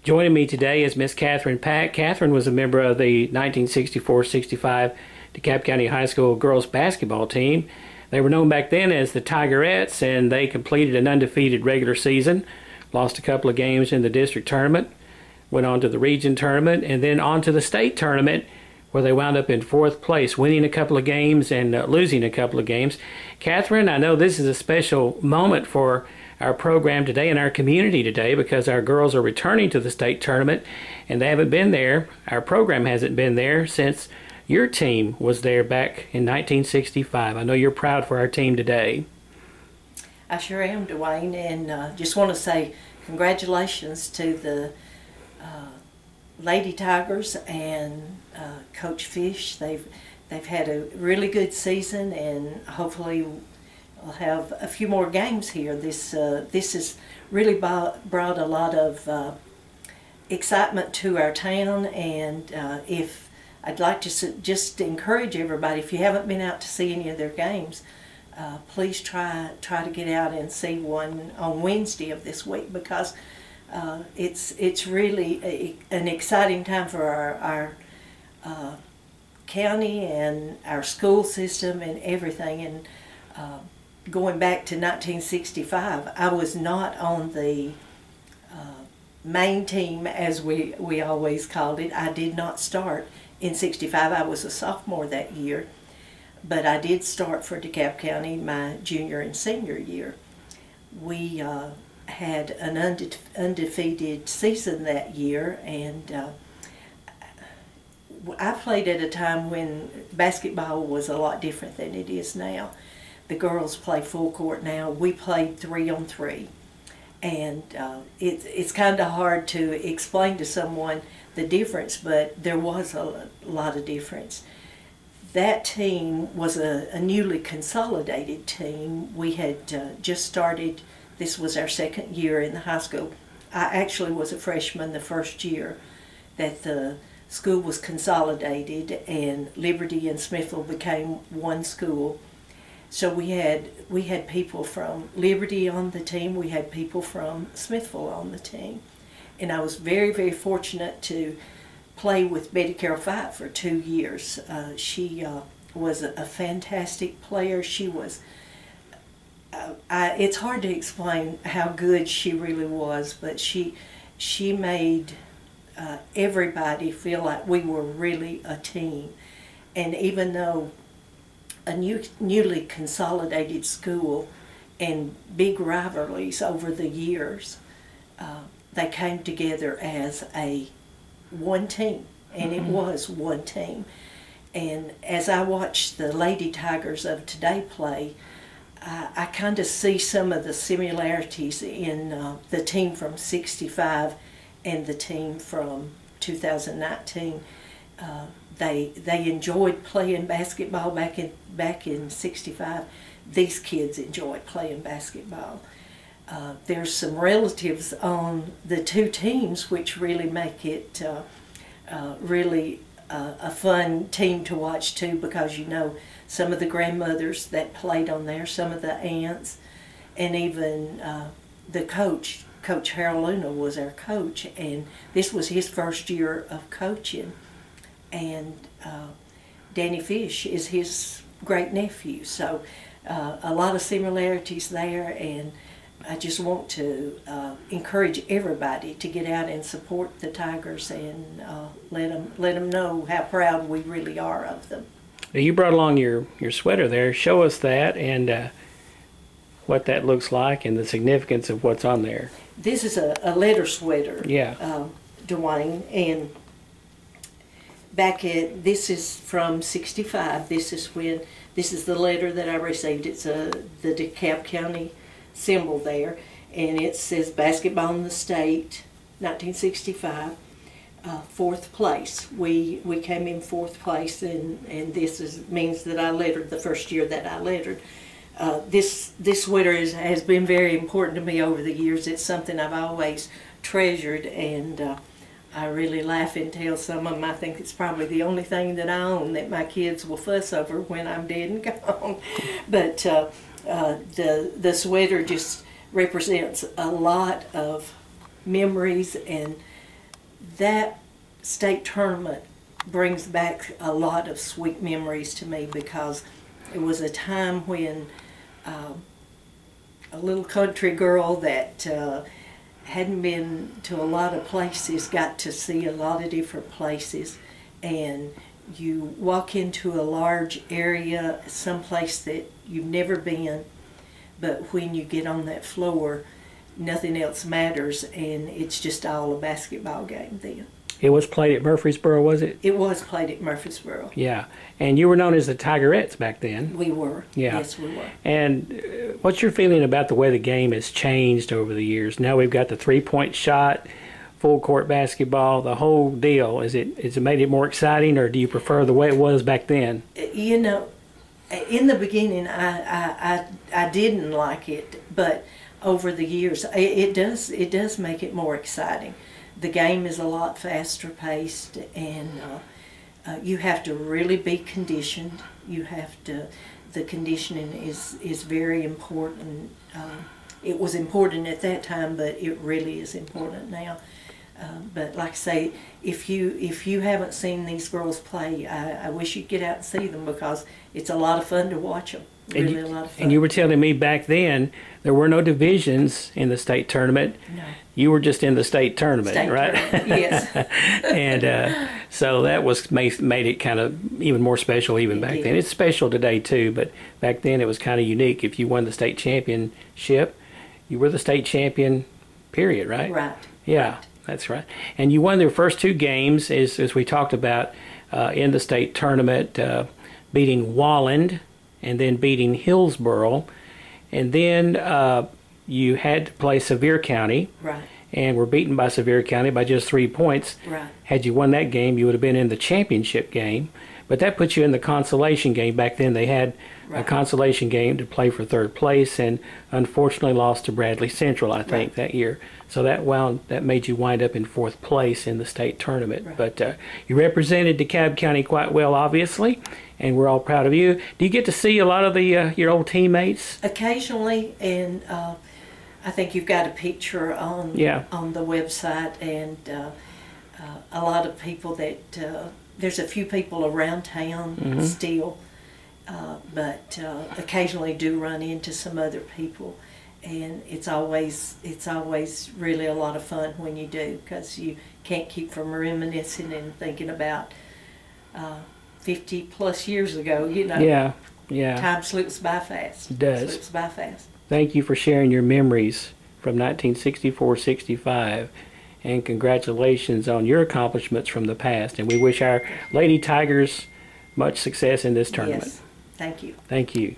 Joining me today is Miss Catherine Pack. Catherine was a member of the 1964-65 DeKalb County High School girls basketball team. They were known back then as the Tigerettes, and they completed an undefeated regular season, lost a couple of games in the district tournament, went on to the region tournament, and then on to the state tournament, where they wound up in 4th place, winning a couple of games and losing a couple of games. Catherine, I know this is a special moment for our program today and our community today because our girls are returning to the state tournament, and they haven't been there. Our program hasn't been there since your team was there back in 1965. I know you're proud for our team today. I sure am, Dwayne, and just want to say congratulations to the Lady Tigers and Coach Fish. They've had a really good season, and hopefully we'll have a few more games here. This has really brought a lot of excitement to our town, and if I'd like to just encourage everybody, if you haven't been out to see any of their games, please try to get out and see one on Wednesday of this week, because it's really an exciting time for our county and our school system and everything. And going back to 1965, I was not on the main team, as we always called it. I did not start in 65. I was a sophomore that year, but I did start for DeKalb County my junior and senior year. We had an undefeated season that year, and I played at a time when basketball was a lot different than it is now. The girls play full court now. We played 3-on-3, and it's kind of hard to explain to someone the difference, but there was a lot of difference. That team was a newly consolidated team. We had just started. This was our second year in the high school. I actually was a freshman the first year that the school was consolidated and Liberty and Smithville became one school. So we had people from Liberty on the team. We had people from Smithville on the team. And I was very, very fortunate to play with Betty Carroll Fight for 2 years. She was a fantastic player. She was, it's hard to explain how good she really was, but she made everybody feel like we were really a team. And even though a newly consolidated school and big rivalries over the years, they came together as one team, and it was one team. And as I watch the Lady Tigers of today play, I kind of see some of the similarities in the team from 65 and the team from 2019. They enjoyed playing basketball back in 65. These kids enjoyed playing basketball. There's some relatives on the two teams which really make it really a fun team to watch too, because you know some of the grandmothers that played on there, some of the aunts, and even the coach. Coach Harold Luna was our coach, and this was his first year of coaching. And Danny Fish is his great nephew, so a lot of similarities there. And I just want to encourage everybody to get out and support the Tigers and let them know how proud we really are of them. Now, you brought along your sweater there. Show us that and what that looks like and the significance of what's on there. This is a letter sweater, yeah, Dwayne, and this is from 65. This is the letter that I received. It's the DeKalb County symbol there, and it says basketball in the state, 1965, 4th place. We came in 4th place, and this means that I lettered the first year that I lettered. This sweater has been very important to me over the years. It's something I've always treasured, and I really laugh and tell some of them I think it's probably the only thing that I own that my kids will fuss over when I'm dead and gone. But the sweater just represents a lot of memories and that state tournament brings back a lot of sweet memories to me, because it was a time when a little country girl that hadn't been to a lot of places got to see a lot of different places, and you walk into a large area, someplace that you've never been, but when you get on that floor, nothing else matters, and it's just all a basketball game then. It was played at Murfreesboro, was it? It was played at Murfreesboro. Yeah. And you were known as the Tigerettes back then. We were. Yeah. Yes, we were. And what's your feeling about the way the game has changed over the years? Now we've got the three-point shot, full court basketball, the whole deal. Has it made it more exciting, or do you prefer the way it was back then? You know, in the beginning, I didn't like it, but over the years, it does make it more exciting. The game is a lot faster paced, and you have to really be conditioned. You have to. The conditioning is very important. It was important at that time, but it really is important now. But like I say, if you haven't seen these girls play, I wish you'd get out and see them, because it's a lot of fun to watch them. Really a lot of fun. And you were telling me back then there were no divisions in the state tournament. No. You were just in the state tournament, right? Tournament, yes. And so that was made it kind of even more special even back then. It's special today too, but back then it was kind of unique. If you won the state championship, you were the state champion, period, right? Right. Yeah, right. That's right. And you won their first two games, as we talked about, in the state tournament, beating Walland and then beating Hillsboro. And then you had to play Sevier County. Right. And were beaten by Sevier County by just 3 points. Right. Had you won that game, you would have been in the championship game. But that puts you in the consolation game. Back then they had a consolation game to play for third place, and unfortunately lost to Bradley Central, I think, that year. So that made you wind up in fourth place in the state tournament. Right. But you represented DeKalb County quite well, obviously, and we're all proud of you. Do you get to see a lot of the your old teammates? Occasionally, and I think you've got a picture on the website, and a lot of people that there's a few people around town still, but occasionally do run into some other people, and it's always really a lot of fun when you do, because you can't keep from reminiscing and thinking about 50 plus years ago. You know, yeah. Time slips by fast. It does. Slips by fast. Thank you for sharing your memories from 1964-65, and congratulations on your accomplishments from the past. And we wish our Lady Tigers much success in this tournament. Yes. Thank you. Thank you.